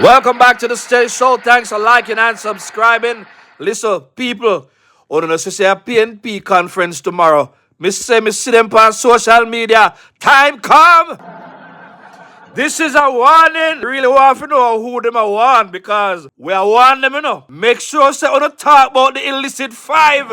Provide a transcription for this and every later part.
Welcome back to the Steady Show. Thanks for liking and subscribing. Listen, people, on the say a PNP conference tomorrow. Me see them on social media. Time come. This is a warning. Really want to know who them are warn because we are warning them, you know. Make sure say on talk about the illicit 5.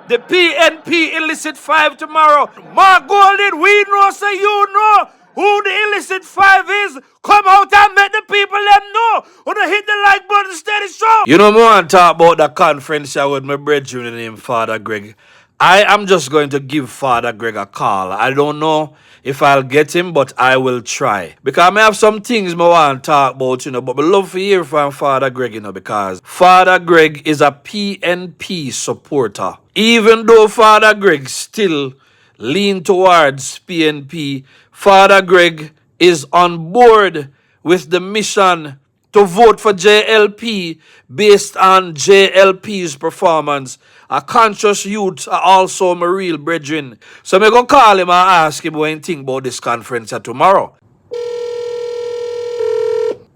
The PNP illicit 5 tomorrow. Mark Golden, we know say you know who the illicit 5 is. Come out and make the people them know. Wanna hit the like button, Steady Show. You know, I want to talk about the conference here with my brethren named Father Greg. I am just going to give Father Greg a call. I don't know if I'll get him, but I will try. Because I may have some things I want to talk about, you know, but I love to hear from Father Greg, you know, because Father Greg is a PNP supporter. Even though Father Greg still lean towards PNP, Father Greg is on board with the mission to vote for JLP based on JLP's performance. A conscious youth are also my real brethren. So I'm going to call him and ask him what he think about this conference tomorrow.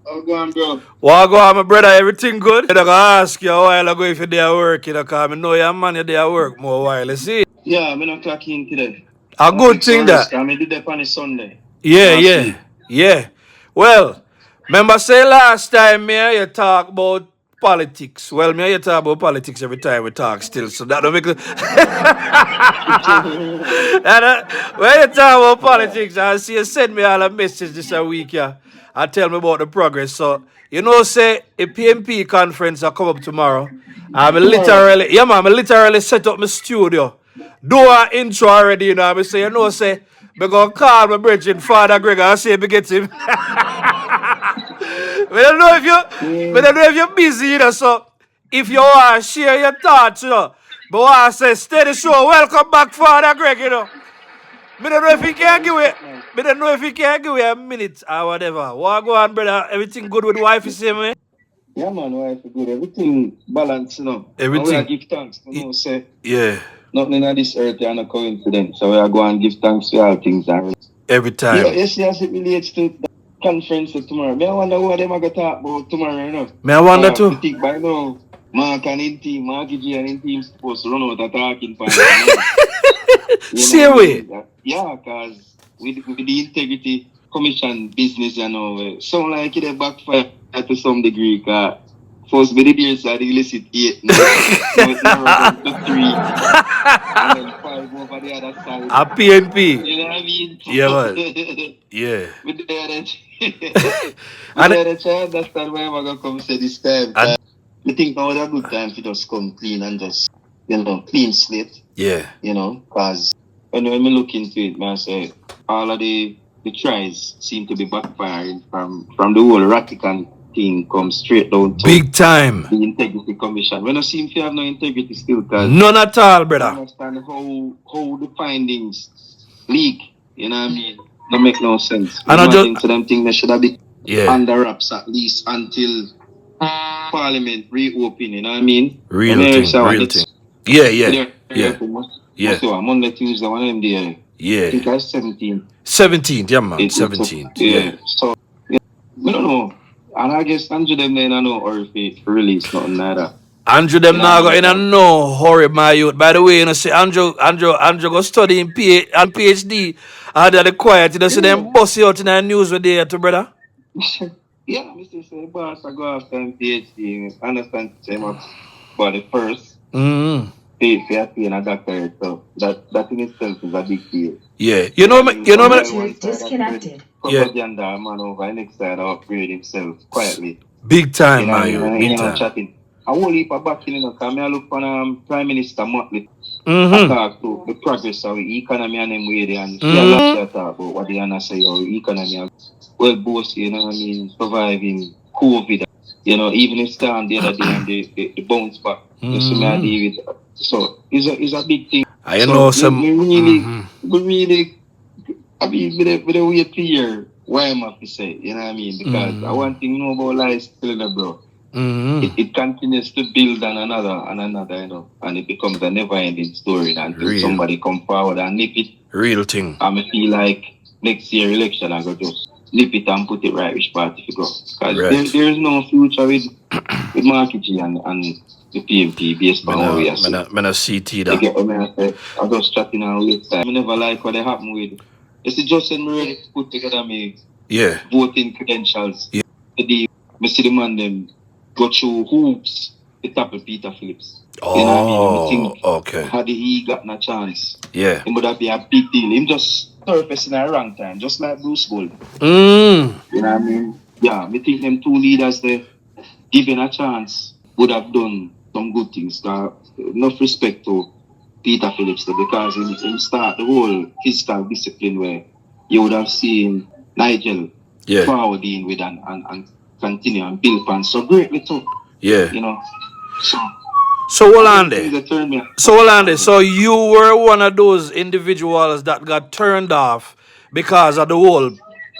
Oh, go on, bro. Well, go on, my brother. Everything good? I'm going to ask you a while ago if you're there at work, you know, because I know you're a man, you're there at work more while, you see? Yeah, I'm not clocking today. A good thing that. I did that on a Sunday. Yeah. Well, remember say last time me you talk about politics. Well, me you talk about politics every time we talk still, so that don't make it. When you talk about politics, I see you send me all a message this week, yeah, and tell me about the progress. So, you know, say a PNP conference will come up tomorrow. I'm literally set up my studio. Do an intro already, you know. I say, you know, say, I'm going to call my brethren, Father Greg, and see if I get him. I don't know if you're busy, you know, so if you want to share your thoughts, you know, but I say, Steady Show, welcome back, Father Greg, you know. I don't know if he can give you a minute or whatever. What go on, brother? Everything good with the wife, you see me? Yeah, man, wife is good. Everything balanced, you know. Everything. And we give thanks, you know, say. Yeah. Nothing in this earth is a coincidence. So we are going to give thanks to all things. Every time. Yeah, yes, as it relates to the conference for tomorrow. I wonder what them are going to talk about tomorrow, you know. I wonder too. I think by now, Mark and his team, Marky G and his team supposed to run out of talking point. Same way. Yeah, because with the integrity commission business, you know, sound like it backfire to some degree, because first be the beers are the illicit 8 now. So it's now to 3. And then 5 over the other side. A PNP. You know what I mean? Yeah, man. Yeah. With the other child, that's why I'm going to come say this time. I think now is a good time to just come clean and just, you know, clean slate. Yeah. You know, because when we look into it, man, say all of the tries seem to be backfiring from the whole Ratican thing come straight down to big time the integrity commission. We don't seem to have no integrity still, because none at all, brother. I understand how the findings leak. You know what I mean? Don't make no sense. And I just to them think they should have been under wraps at least until Parliament reopen. You know what I mean? Real thing. Yeah. Monday, Tuesday, one of them there. Yeah. I think that's 17th. 17th, yeah, man. 17th. Yeah. So, I don't know. And I guess Andrew them there no or if it release nothing like that. Andrew them now got in a no hurry, my youth. By the way, you know, see Andrew go study in PhD. And the quiet, you know, see them bossy out in the news with there, brother. Yeah, Mr. Say, boss, I go after PhD. I understand him about the first. Pay and a doctorate, so that in itself is a big deal. Yeah, disconnected. Propaganda man over next side upgrade himself quietly. Big time, man. Big time. Chatting. I won't leave a back in, you know, because I look for Prime Minister Motley. I talk to the progress of the economy and them way there, and talk about what they say our economy well both, you know what I mean, surviving COVID. You know, even if stand the other day and the bounce back. So it's a big thing. I know some. We really, I mean, with a weird fear, why am I to say, you know what I mean? Because I want to know about life still in the bro. it continues to build on another and another, and it becomes a never-ending story until somebody come forward and nip it. Real thing. And I feel like next year election, I go just nip it and put it right which party to go. Because there is no future with Marky G and the PNP based on what we are saying. I'm a CT that. I just chatting and wait time. I never like what they happen with. It's just when me ready to put together me voting credentials. Yeah. I see the man them go through hoops to tackle Peter Phillips. Oh, you know what I mean? I think okay. Had he gotten a chance, it would have been a big deal. Him just surfacing at the wrong time, just like Bruce Gold. You know what I mean? Yeah, I think them two leaders there, given a chance, would have done some good things. Enough respect to Peter Phillips there, because he start the whole physical discipline where you would have seen Nigel forwarding with and continue and build fans so greatly too. Yeah. You know. So Olande, so you were one of those individuals that got turned off because of the whole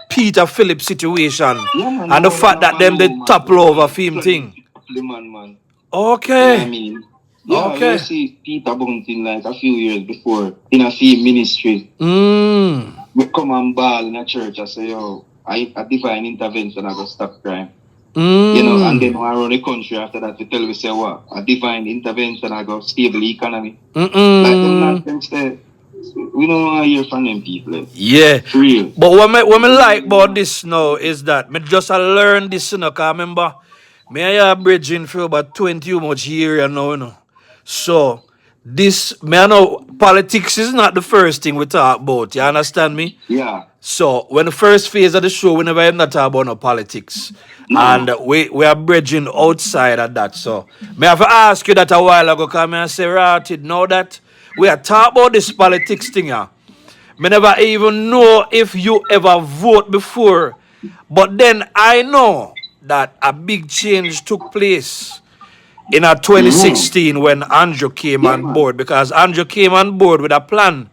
Peter Phillips situation and the fact that them did topple over film thing. Man. Okay. You know what I mean? Yeah, okay. You see Peter Bunting like a few years before in a film ministry. We come and ball in a church. I say, yo, a divine intervention, I go stop crime. You know, and then when I run the country after that, we tell we say what? A divine intervention, I go stable economy. Like them nonsense there. We don't want to hear from them people. Yeah. Real. But what me like about this now is that me just learn this, cause I remember me I have bridging for about 20 much years now, So this, me I know politics is not the first thing we talk about. You understand me? Yeah. So when the first phase of the show, we never even talk about no politics. No. And we are bridging outside of that. So me have to ask you that a while ago, come and say, Rotted, know that we are talking about this politics thing here. Me never even know if you ever vote before. But then I know that a big change took place in 2016 when Andrew came on board, because Andrew came on board with a plan.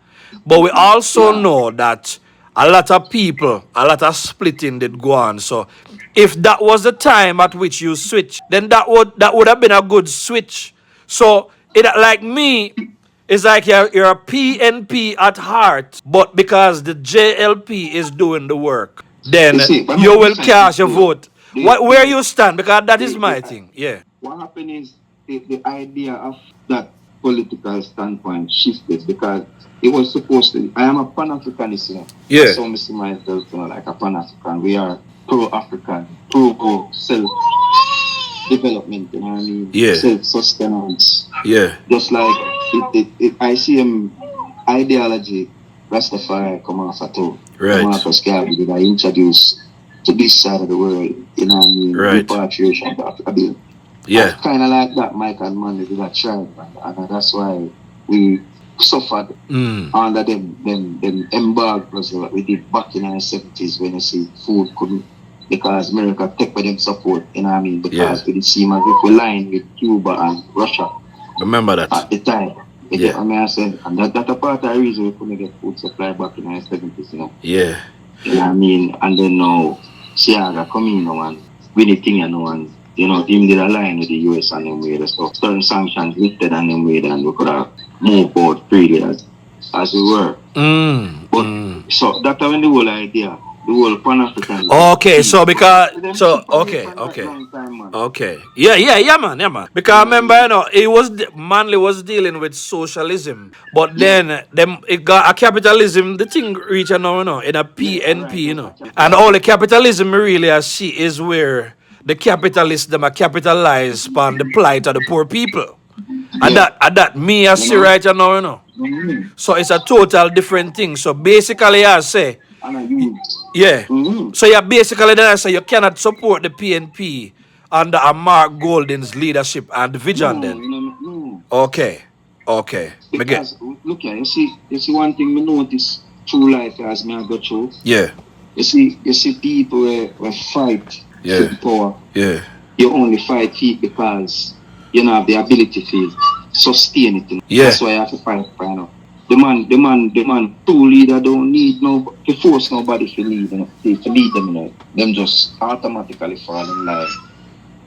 But we also know that a lot of people, a lot of splitting did go on. So if that was the time at which you switched, then that would have been a good switch. So it like me, it's like you're a PNP at heart, but because the JLP is doing the work, then you will cast your vote. Where you stand, because that is my thing. Yeah. What happened is the idea of that political standpoint shifted, because it was supposed to. I am a Pan-Africanist, Yeah. So I see myself, like a Pan-African. We are pro-African, pro-self-development. You know what I mean? Yeah. Self-sustenance. Yeah. Just like I see him ideology, Rastafari come off at all. Right. Marcus Garvey that I introduced to this side of the world. You know what I mean? Right. Repatriation of Africa. Yeah. Kind of like that, Mike and Manley did a tribe, and that's why we suffered under them embargoes that we did back in the 70s when you see food couldn't, because America take by them support, you know what I mean? Because we did seem as if we lined with Cuba and Russia. Remember that. At the time. You get what I mean? And that's a part of the reason we couldn't get food supply back in the 70s, you know? Yeah. You know what I mean? And then now, Siaga come in now and win the thing, and team did align with the US and them way, so certain sanctions lifted and them way, and we could have moved forward freely as we were. But so that's when the whole idea, the whole Pan-African. Okay, so because yeah, man. Because I remember, Manley was dealing with socialism, but then it got a capitalism. The thing reached in a PNP, and all the capitalism really I see is where the capitalists them are capitalized on the plight of the poor people. And that me I see right now, So it's a total different thing. So basically I say, so yeah, basically then I say you cannot support the PNP under a Mark Golding's leadership and vision then. No. Okay. Because look here, you see one thing me notice through life as me I go through. Yeah. You see people will fight for power. Yeah. You only fight it because you don't have the ability to sustain it. Yeah. That's why you have to fight for now. The man true leader don't need to force nobody to lead them, them just automatically fall in line.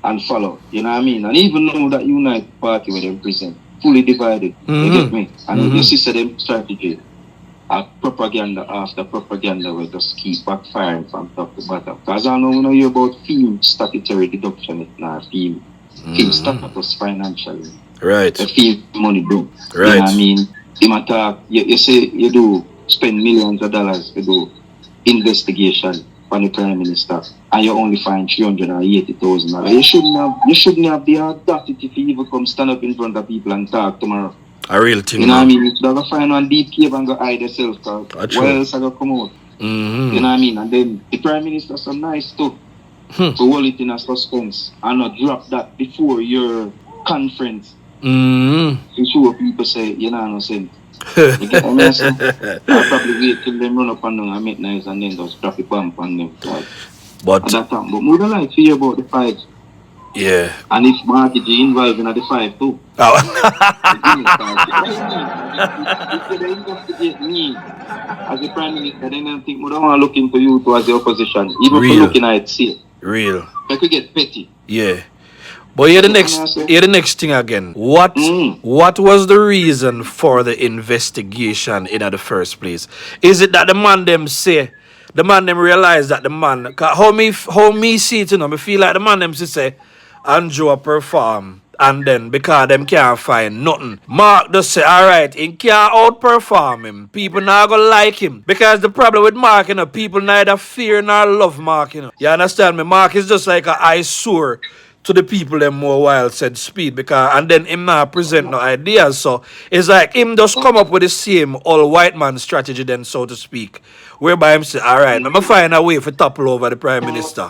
and follow. You know what I mean? And even know that Unite Party where they present, fully divided. You get me? And you see them strategy. Propaganda after propaganda will just keep backfiring from top to bottom. Because I know when I hear about film statutory deduction, it's not film status financially. Right. The film money do. Right. You know what I mean? You matter, you say you do spend millions of dollars to do investigation on the Prime Minister and you only find $380,000. You shouldn't have the audacity to even come stand up in front of people and talk tomorrow. A real thing. You know what I mean? If they're going to find one deep cave and go hide themselves, what else are going to come out? You know what I mean? And then the Prime Minister so nice too to hold it in a suspense and not drop that before your conference. To show people say, you know what I'm saying? You get what I'm saying? I'll probably wait till them run up on them and make nice and then just drop a bomb on them. But more than like to hear about the fight. Yeah. And if Marky G involved in the fight too. Oh. If they investigate me as a Prime Minister, then I think we don't want to look into you too as the opposition. Even for looking at it, see. Real. They could get petty. Yeah. But here the next thing again. What was the reason for the investigation in the first place? Is it that the man them realize that the man, how me see it, you know, me feel like the man them say Andrew perform and then because them can't find nothing. Mark just say, alright, he can't outperform him. People not gonna like him. Because the problem with Mark, you know, people neither fear nor love Mark, you know. You understand me? Mark is just like an eyesore to the people them more wild said speed because and then him not present no ideas. So it's like him just come up with the same all white man strategy then, so to speak. Whereby him say, alright, I'm gonna find a way for topple over the Prime Minister.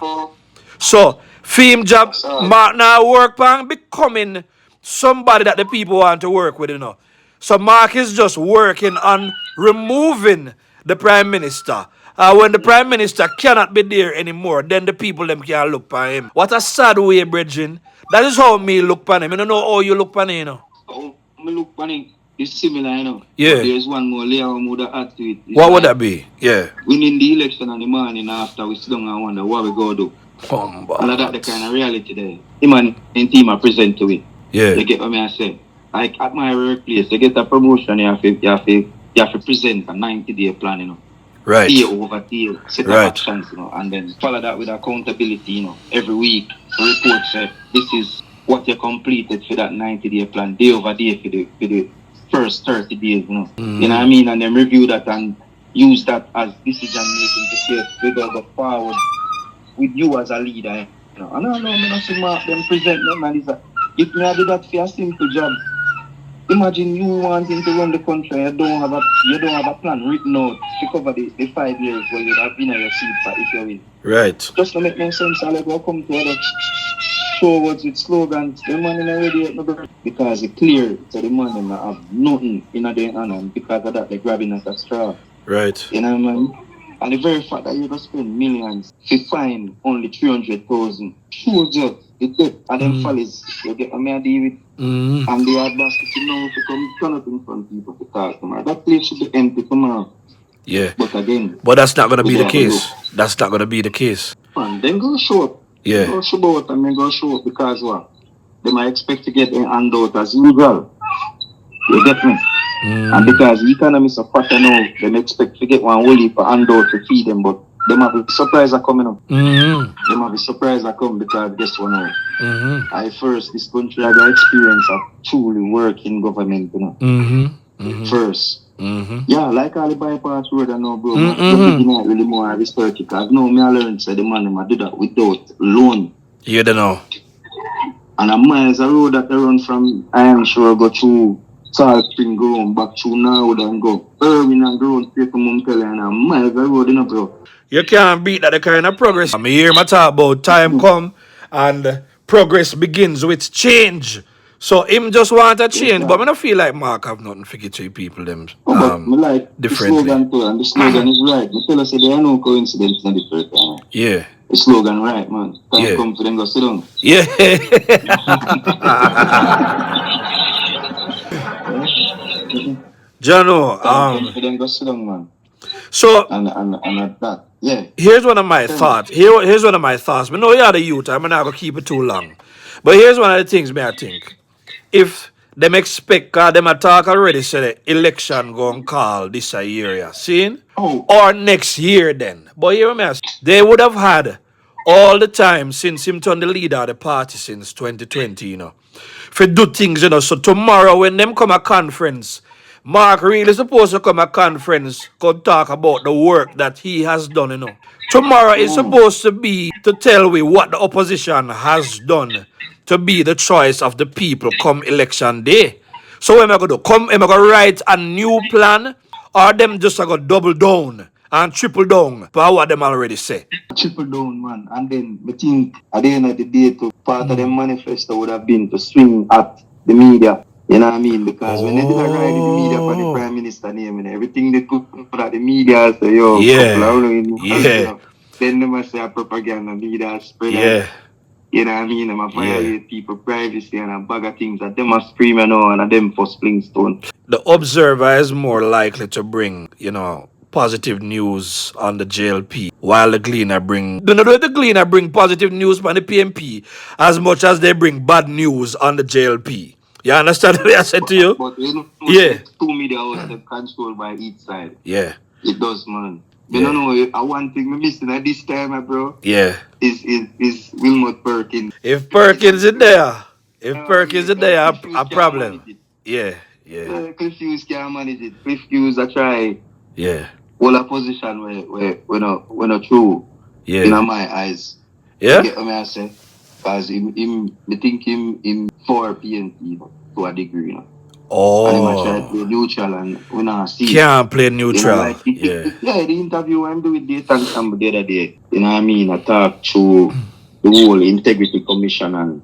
So film job Mark now work on becoming somebody that the people want to work with, you know. So Mark is just working on removing the Prime Minister. When the Prime Minister cannot be there anymore, then the people them can look at him. What a sad way, brethren. That is how me look at him. I don't know how you look at him, you know. How me look at him is similar, you know. Yeah. But there's one more layer we would add to it. It's what would that be? Yeah. Winning the election in the morning after we sit down and wonder what we go do. And that's the kind of reality there. Him and team are present to it. Yeah. You get what I say? Like at my workplace, you get a promotion, you have to present a 90-day plan, you know. Right. Day over day, set of actions, you know, and then follow that with accountability, you know. Every week, report say this is what you completed for that 90-day plan, day over day for the first 30 days, you know. You know what I mean? And then review that and use that as decision making to say we go forward with you as a leader. You know. And I know I'm not see Mark them present them and if me I do that for a simple job. Imagine you wanting to run the country, you don't have a plan written out to cover the 5 years where you have been on your seat for if you win. Right. Just to make no sense, I'll go come to other show words with slogans. The man in already because it's clear that the man in have nothing in their hand and because of that they're grabbing at a straw. Right. You know what I mean? And the very fact that you just spend millions to find only 300,000 shows you the debt and them follies you get what I deal with. And the audacity now to come turn up in front of people to talk tomorrow. That place should be empty tomorrow. Yeah. But again. But that's not gonna be the case. That's not gonna be the case. And then go show up. Yeah. Go show up and then go show up because what? They might expect to get a handout as usual. You get me? And because the economy is so fat now, they expect to get one whole heap of handout to feed them, but they might be surprised are coming up. They might be surprised are coming because guess what now? This country had the experience of truly working government, you know. First. Yeah, like all the bypass road I know, bro. Not really more research because now me I learned say the man I do that without loan. You don't know. And a miles of road that they run from Iron Shore go through Salt Spring go back through Norwood and go Irving and go straight to Montpellier and a miles of road, you know, bro. You can't beat that kind of progress. I'm here to talk about time come and progress begins with change. So him just want to change, but I don't feel like Mark have nothing to get to people them like differently. The slogan too, and the slogan is right. I tell us there are no coincidence in the first time. Yeah. The slogan right, man. Time come for them go sit down. Yeah. Jano, time for them go sit down, man. So and that. Yeah. Here's one of my thoughts. Here's one of my thoughts. I know you're the youth. I'm not gonna keep it too long. But here's one of the things me I think. If them expect, cause them a talk already say the election going call this a year, yeah. See? Oh, Or next year then. But hear me, they would have had all the time since him turned the leader of the party since 2020, for do things, So tomorrow when them come a conference, Mark really supposed to come a conference, come talk about the work that he has done. Tomorrow is supposed to be to tell we what the opposition has done to be the choice of the people come election day. So what am I going to do? Am I going to write a new plan or them just going to double down and triple down for what them already say? triple down, man. And then I think at the end of the day, part of the manifesto would have been to swing at the media. You know what I mean? Because when they did a ride in the media for the Prime Minister name and everything they could put at the media, say, yo, then they must say a propaganda media spread. Yeah. You know what I mean? I'm a violate people privacy and a bag of things that them are screaming on and them for Splingstone. The Observer is more likely to bring, positive news on the JLP, while the Gleaner bring positive news on the PMP as much as they bring bad news on the JLP. You understand what I said to you? But Yeah. Two media houses controlled by each side. Yeah. It does, man. You don't know, one thing I'm missing at this time, bro. Yeah. Is Wilmot Perkins. If Perkins is there, a problem. Yeah. Cliff Hughes can't manage it. Cliff Hughes, I try. Yeah. All a position where not true. Yeah. In my eyes. Yeah. You get what I say? Because I think him for PNP to a degree, Oh. And he try to play neutral and we not see. Can't play neutral. Yeah, the interview I'm doing with Dayton Campbell the other day. You know what I mean? I talk through the whole integrity commission and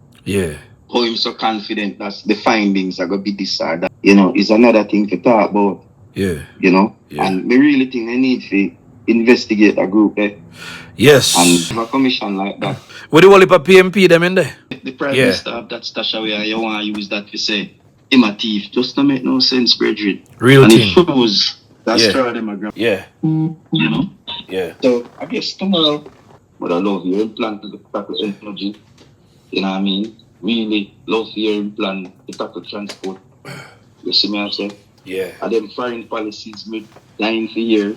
how him so confident that the findings are gonna be this or that. Is another thing to talk about. Yeah. And me really think they need to investigate a group there. Yes. And a commission like that. What do you want to PMP them in there? The Prime Minister of that stash away and you want to use that to say him a thief. Just to make no sense, Bridget. Real and thing. it shows that straw them a gram. Yeah. Yeah. So I guess tomorrow, but I love your plan to tackle energy. You know what I mean? Really love your plan to tackle transport. You see me I say? Yeah. And them foreign policies me dying for year.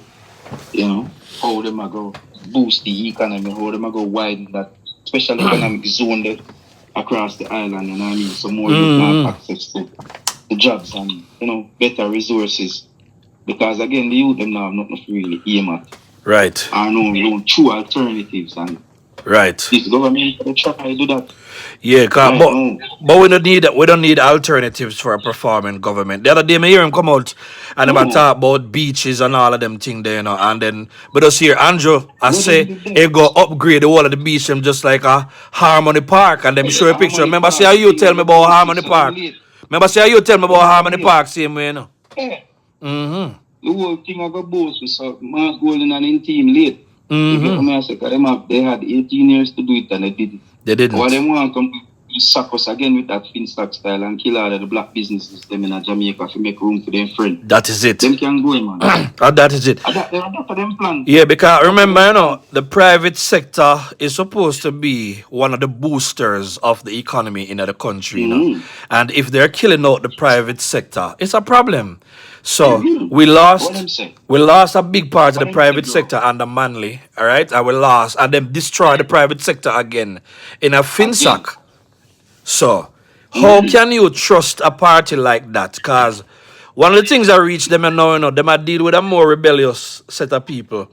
How them a go boost the economy, how them a go widen that special economic zone there across the island, you know what I mean? So more youth have access to the jobs and, better resources. Because again, the youth them now have nothing to really aim at. Right. Or no true alternatives and right. this government they try to do that. Yeah, but we don't need alternatives for a performing government. The other day, I hear him come out and them talk about beaches and all of them things there, and then but us hear Andrew, I say he go upgrade the whole of the beach them just like a Harmony Park, and them show a picture. Remember, say how you tell me about Harmony Park. Same way, Yeah. The whole thing I got both with Mark Golden and in team late. They had 18 years to do it and they did it. They didn't. What they want to come to sack us again with that Finstock style and kill all of the black businesses them in Jamaica to make room for their friends. That is it. Them can go, man. That is it. That's for them plan. Yeah, because remember, the private sector is supposed to be one of the boosters of the economy in the country, And if they're killing out the private sector, it's a problem. So we lost a big part of the private sector under Manley, all right? And we lost, and then destroy the private sector again in a Finstock. So how can you trust a party like that? Because one of the things I reach them and now, them I deal with a more rebellious set of people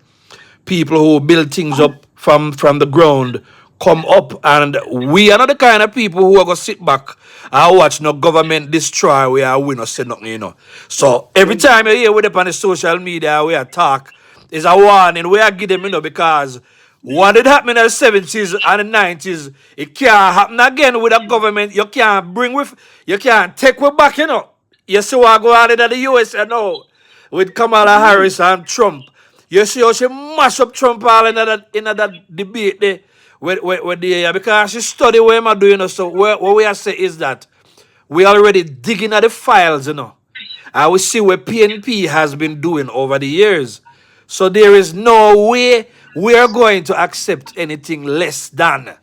who build things up from the ground, come up, and we are not the kind of people who are going to sit back and watch no government destroy we are win or say nothing, So every time you hear with up on the social media we are talk, is a warning we are give them, because what did happen in the 70s and the 90s, it can't happen again with a government. You can't take we back, You see what go on in the US now with Kamala Harris and Trump. You see how she mash up Trump all in that debate there. Because she study what I'm doing, so what we are saying is that we already digging at the files, and we see what PNP has been doing over the years. So there is no way we are going to accept anything less than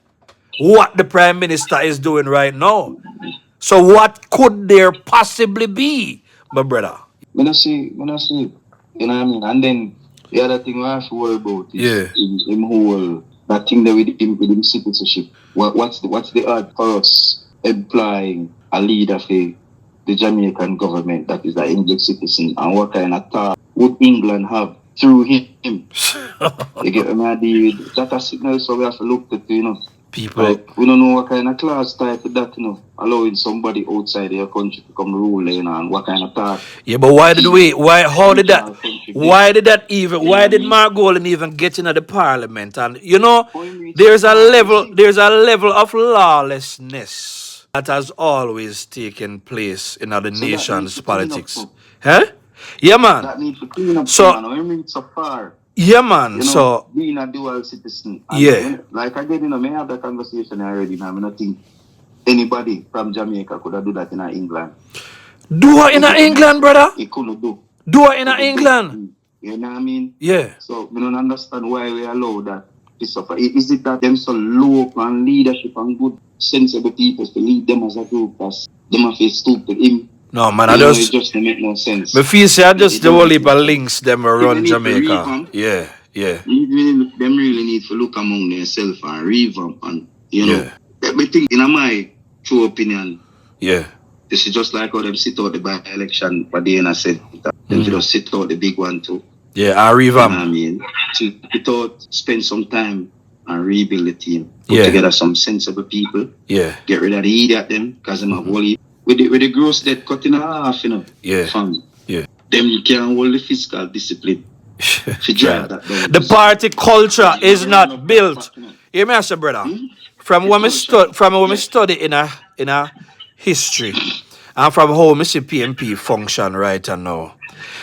what the Prime Minister is doing right now. So what could there possibly be, my brother? When I see, you know what I mean? And then the other thing I have to worry about is him whole that thing there with him citizenship. What's the odds for us employing a leader for the Jamaican government that is an English citizen, and what kind of thought would England have through him? You get me idea? That's a signal, so we have to look at, you know. People, like, we don't know what kind of class type of that, you know, allowing somebody outside your country to come rule, you know, and what kind of thought. Yeah, but why did Mark Golden even get into the parliament? And you know, there's a level of lawlessness that has always taken place in other nations' politics. Huh? Yeah, man. That needs to clean up, so, man. I mean, so far. Yeah, man. You know, so being a dual citizen. Yeah. Like again, you know, may have that conversation already now. I don't think anybody from Jamaica could have do that in England. Do it in England, brother? He couldn't do. Do it in England. You know what I mean? Yeah. So we don't understand why we allow that to suffer. Is it that them so low on leadership and good sensible people to lead them as a group as them have to stupid him? No, man, it just make no sense. Me feel say I just the whole heap of links them around Jamaica. Yeah. Them really need to look among themselves and revamp and, you know. I think, in my true opinion, this is just like how them sit out the by-election, but then I said that them just sit out the big one too. Yeah, I revamp. You know what I mean? To spend some time and rebuild the team. Put together some sensible people. Yeah. Get rid of the idiot them, because them have whole with the gross debt cut in half, you know. Yeah. Fam. Yeah. Them you can't hold the fiscal discipline. The party culture is not built. Hear me, answer, brother. From when we study in a history, and from how we see PNP function right now,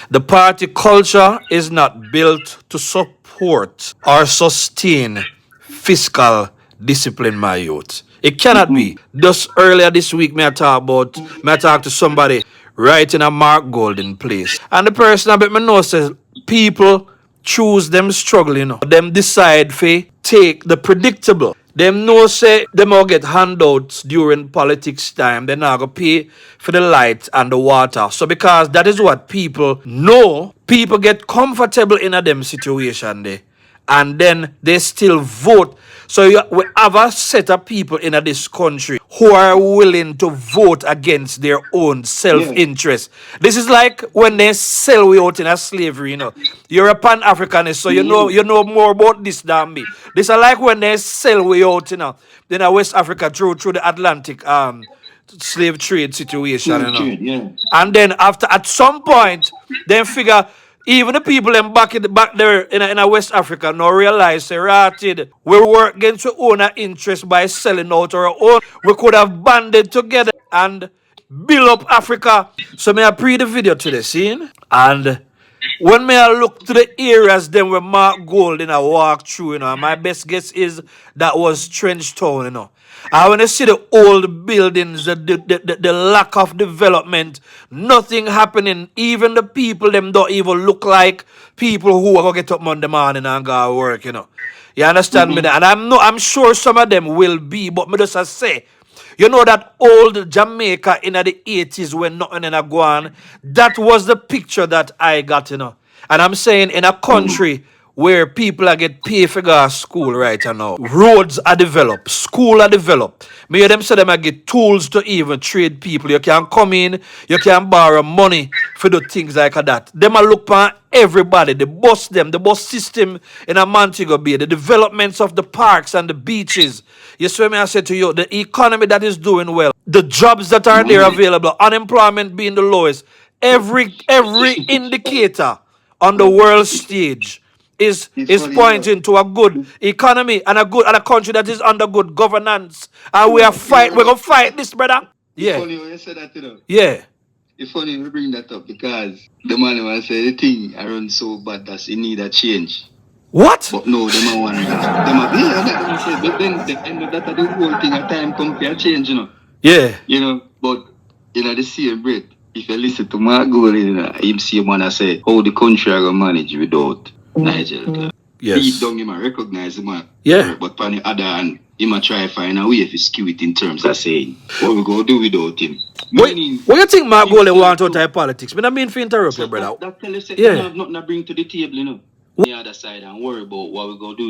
the party culture is not built to support or sustain fiscal discipline, my youth. It cannot be. Just earlier this week, I talk to somebody right in a Mark Golden place. And the person I bet me know says people choose them struggling, you know. Them decide to take the predictable. Them know say them all get handouts during politics time. They're not gonna pay for the light and the water. So because that is what people know, people get comfortable in a them situation there. And then they still vote. So we have a set of people in this country who are willing to vote against their own self-interest. This is like when they sell we out in a slavery, you know. You're a Pan-Africanist, so you know more about this than me. This is like when they sell we out, you know, in West Africa through the Atlantic slave trade situation, you know. And then at some point, they figure even the people them back there in West Africa now realize they ratted. We work against our own interest by selling out our own. We could have banded together and build up Africa. So may I pre the video to the scene. And when may I look to the areas then where Mark Golden I walk through, you know, my best guess is that was Trench Town, you know. I want to see the old buildings, the lack of development, nothing happening. Even the people, them don't even look like people who are going to get up Monday morning and go to work, you know. You understand me? And I'm sure some of them will be, but me just say, you know that old Jamaica in the 80s when nothing in a go on, that was the picture that I got, you know. And I'm saying in a country where people are get paid for go to school right now. Roads are developed, school are developed. Me hear them say them I get tools to even trade people. You can come in, you can borrow money for the things like that. Them a look for everybody, the bus system in a Montego Bay, the developments of the parks and the beaches. You see me I said to you, the economy that is doing well, the jobs that are there available, unemployment being the lowest, every indicator on the world stage is pointing to a good economy and a country that is under good governance. And we're gonna fight this, brother. Yeah. It's funny when you say that, you know. Yeah. It's funny you bring that up because the man will say the thing I run so bad that it need a change. What? But no, them want that. But then the end of that the whole thing at time compare change, you know. Yeah. You know, but you know the same breath. If you listen to Mark Golden, you know, him see man I say how the country are gonna manage without Nigel. Yes. He don't even recognize him. Yeah. But on the other hand, he might try to find a way to skew it in terms of saying, what we go do without him. What you think Mark Gole want out of politics? I mean, for interrupt you, brother. That tell us that Yeah. you have nothing to bring to the table, you know. The other side and worry about what we go do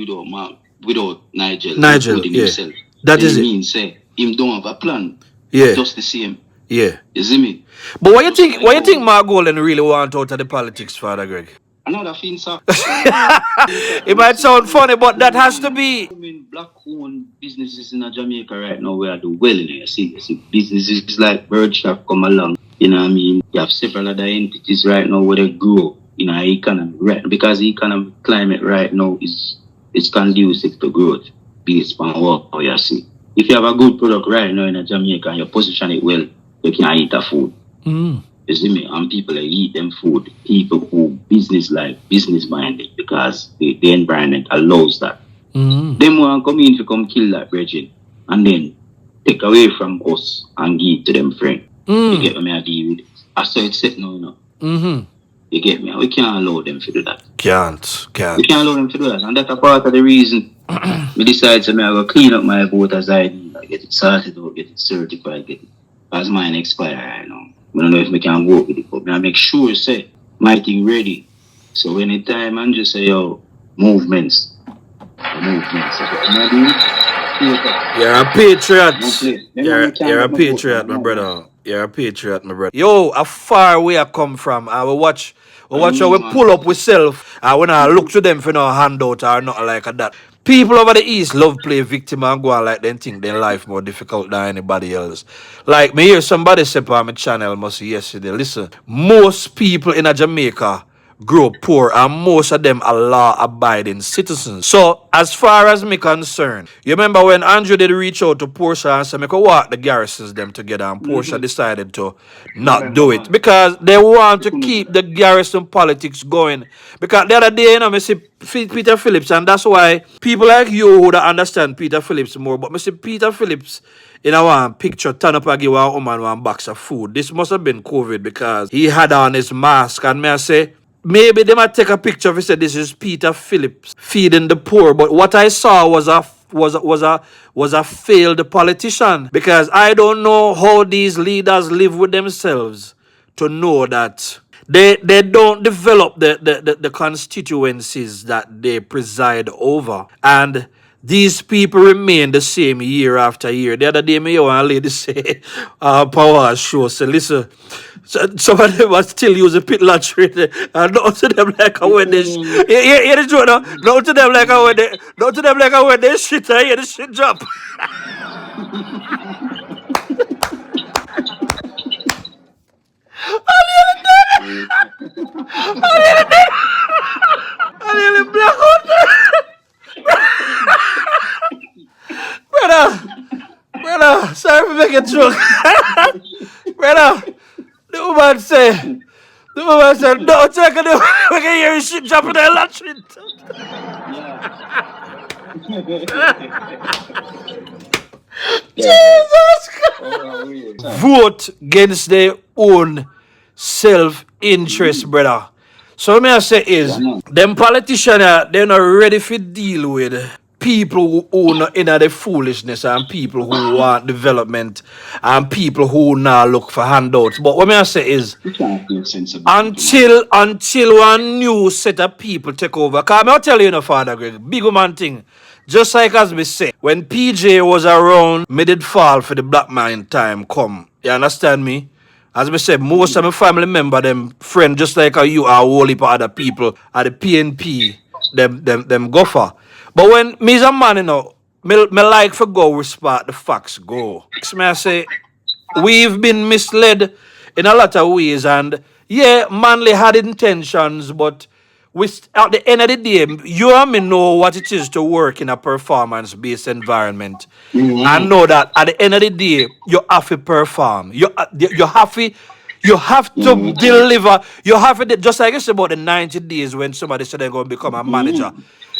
without Nigel. Including himself. That is it. Means say him don't have a plan. Yeah. Just the same. Yeah. You see me? But what you think Mark Gole really want out of the politics, Father Greg? Another thing, sir. It might sound funny, but that has to be. I mean, black-owned businesses in Jamaica right now, where I do well in there. See, businesses like Birdshot come along. You know what I mean? You have several other entities right now where they grow in our economy, right? Because the economic climate right now is conducive to growth based on what you see. If you have a good product right now in Jamaica and you position it well, you can eat a food. You see me? And people eat them food. People who business-minded, because the environment allows that. Them want to come in to come kill that virgin and then take away from us and give it to them friend. You get me? I deal with it. I saw it set now, you know. You get me? We can't allow them to do that. Can't. We can't allow them to do that. And that's a part of the reason we decided to go clean up my voter's ID, get it sorted out, get it certified, get it. As mine expire right now. I don't know if we can work with it, but I make sure say my thing ready. So anytime I just say movements. You're a patriot. You're a patriot, my brother. You're a patriot, my brother. Yo, how far we I come from. I will watch how we pull up with self. I when I look to them for no handout or nothing like that. People over the East love play victim and go on like they think their life more difficult than anybody else. Like me hear somebody say on my channel must yesterday, listen, most people in Jamaica grow poor and most of them are law-abiding citizens. So, as far as me concerned, you remember when Andrew did reach out to Portia and say, "Make walk the garrisons them together," and Portia decided to not do it because they want to keep the garrison politics going. Because the other day, I see Peter Phillips, and that's why people like you would understand Peter Phillips more, but I see Peter Phillips in one picture turn up and give one woman one box of food. This must have been COVID because he had on his mask, and me I say, maybe they might take a picture if he said this is Peter Phillips feeding the poor. But what I saw was a failed politician, because I don't know how these leaders live with themselves to know that they don't develop the constituencies that they preside over, and these people remain the same year after year. The other day, me hear one lady say, Power show, say, listen, some of them are still use a pit lottery, and not to them like when they hear the joke now. Not to them like when they shit, I hear the shit drop. I nearly black out. Brother, sorry for making a joke. Brother, the woman said, no, check it out. We can hear your shit dropping the lottery. Jesus Christ. Vote against their own self-interest, brother. So what I say is, them politicians, they're not ready to deal with people who own in the foolishness and people who want development and people who now look for handouts. But what I say is, until one new set of people take over, because I'll tell you, Father Greg, big man thing. Just like as me say, when PJ was around, me did fall for the black man time come. You understand me? As I said, most of my family member, them friend, just like how you are, whole heap of other people at the PNP, them go for. But when me as a man, you know, me like for go respect the facts go. So I say, we've been misled in a lot of ways, and yeah, Manley had intentions, but at the end of the day, you and me know what it is to work in a performance-based environment. And know that at the end of the day, you have to perform. You have to deliver. You have to, just like it's about the 90 days when somebody said they're going to become a manager.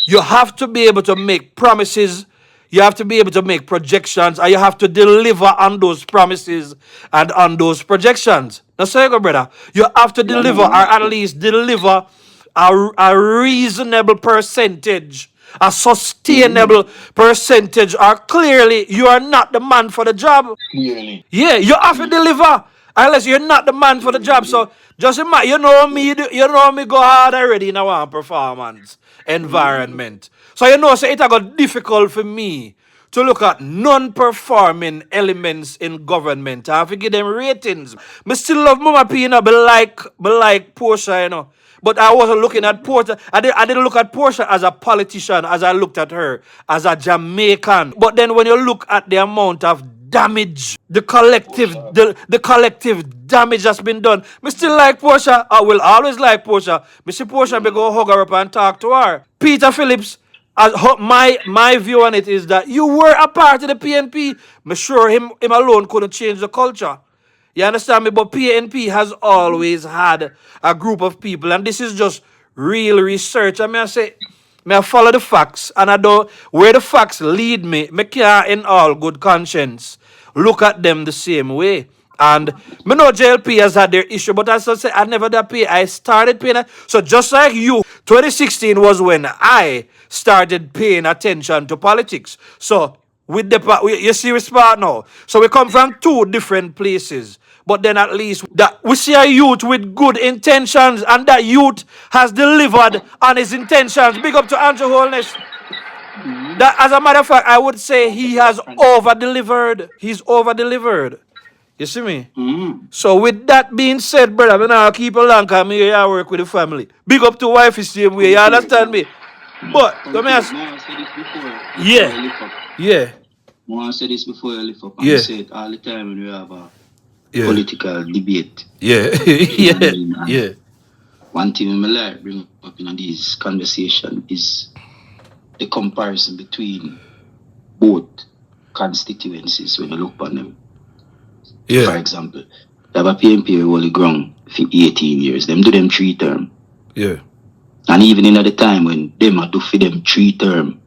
You have to be able to make promises. You have to be able to make projections, and you have to deliver on those promises and on those projections. Now, say, brother, you have to deliver, or at least deliver a reasonable percentage a sustainable percentage, or clearly you are not the man for the job. Clearly. Yeah, you have to deliver. Unless you're not the man for the job. So just imagine, you know me go hard already in our performance environment. So so it got difficult for me to look at non-performing elements in government. I have to give them ratings. Me still love Mama P, me like Portia, But I wasn't looking at Portia. I didn't look at Portia as a politician as I looked at her as a Jamaican. But then when you look at the amount of damage, the collective damage that's been done, me still like Portia. I will always like Portia. Me see Portia, me go hug her up and talk to her. Peter Phillips, my view on it is that you were a part of the PNP. I'm sure him alone couldn't change the culture. You understand me? But PNP has always had a group of people, and this is just real research. I follow the facts, and I don't, where the facts lead me, me can't in all good conscience look at them the same way. And me know JLP has had their issue, but as I said, I never did pay. I started paying. So just like you, 2016 was when I started paying attention to politics. So with you see this part now. So we come from two different places. But then at least that we see a youth with good intentions, and that youth has delivered on his intentions. Big up to Andrew Holness. That, as a matter of fact, I would say he has over-delivered. He's over-delivered. You see me? So with that being said, brother, I'll keep a long time here. I work with the family. Big up to wife is the same way. You understand me? But let me ask. Yeah. I want to say this before I lift up. I say it all the time when we have a political debate. Yeah. One thing I like bring up in this conversation is the comparison between both constituencies when you look on them. Yeah. For example, they have a PNP who only grown for 18 years. Them do them 3 term. Yeah. And even in the time when them do for them 3 term,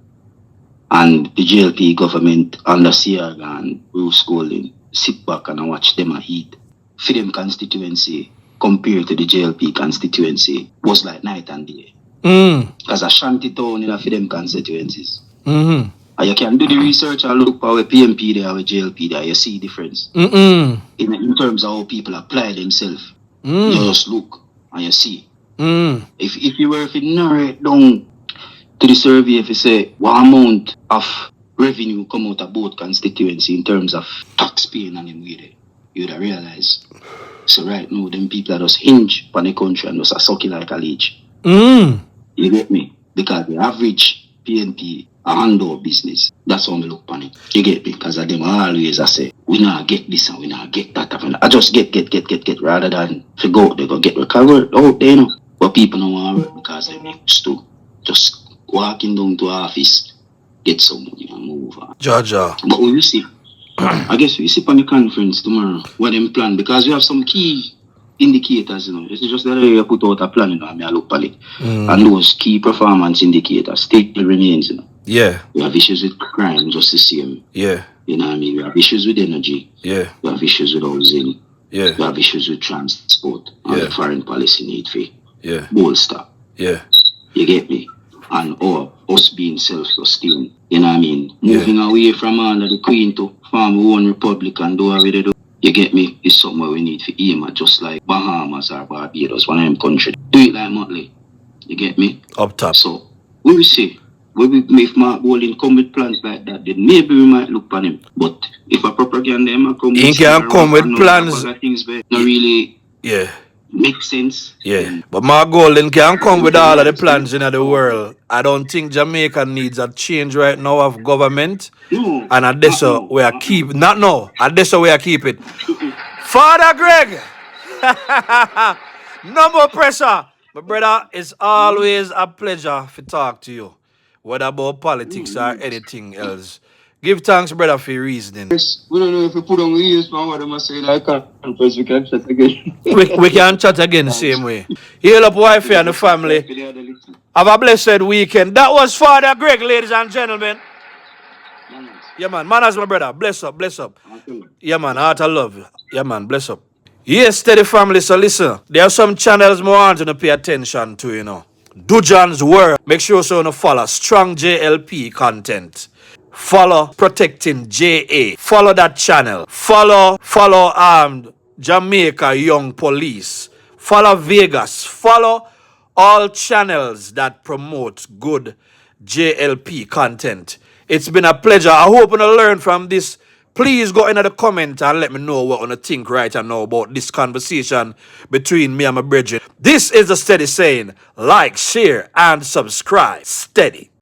and the JLP government under Siaga and Bruce Golding sit back and watch them eat. For them constituency compared to the JLP constituency was like night and day. Because a shanty town in a for them constituencies. And you can do the research and look for PNP there or JLP there, you see difference. In terms of how people apply themselves. You just look and you see. If you were to narrow it down to the survey, if you say what amount of revenue come out of both constituency in terms of tax paying and them way, you would realize. So right now, them people are just hinge on the country and just a sucky like a leech. You get me? Because the average PNP a handle business. That's how me look on it. You get me? Because of them always I say, we not get this and we not get that. I just get rather than to go out there go get recovered out there, But people don't want to work because they're used to just walking down to office, get some money and move on. Georgia. But we will see. I guess we see on the conference tomorrow what them plan, because we have some key indicators, It's just that you put out a plan, and I look at it. And those key performance indicators still remains, Yeah. We have issues with crime, just the same. Yeah. You know what I mean? We have issues with energy. Yeah. We have issues with housing. Yeah. We have issues with transport. And the foreign policy need for bolster. Yeah. You get me? And us being self-sustained. You know what I mean? Moving away from under the Queen to form our own republic and do what we do. You get me? It's somewhere we need for aim at, just like Bahamas or Barbados, one of them countries. Do it like Motley. You get me? Up top. So, we will see. If Mark Golding come with plans like that, then maybe we might look on him. But if a propaganda come he can come with plans. Things not really make sense. Yeah. But Mark Golding can come with all of the plans in the world. I don't think Jamaica needs a change right now of government. No. And at this we are keep not now. At this we are keep it. Father Greg. No more pressure. My brother, it's always a pleasure to talk to you. Whether about politics or anything else. Give thanks, brother, for your reasoning. Yes, we don't know if we put on ears from what I say like conference, we can chat again. we can chat again the same way. Heal up wife and the family. Have a blessed weekend. That was Father Greg, ladies and gentlemen. Yeah, man. Manners, my brother. Bless up, bless up. Yeah, man. Heart of love. Yeah, man. Bless up. Yes, steady family. So listen, there are some channels more want to pay attention to, Dujan's World. Make sure so you follow Strong JLP content. Follow Protecting JA. Follow that channel. Follow Jamaica Young Police. Follow Vegas. Follow all channels that promote good JLP content. It's been a pleasure. I hope you learn from this. Please go into the comment and let me know what you think right now about this conversation between me and my brethren. This is the Steady Saying. Like, share, and subscribe. Steady.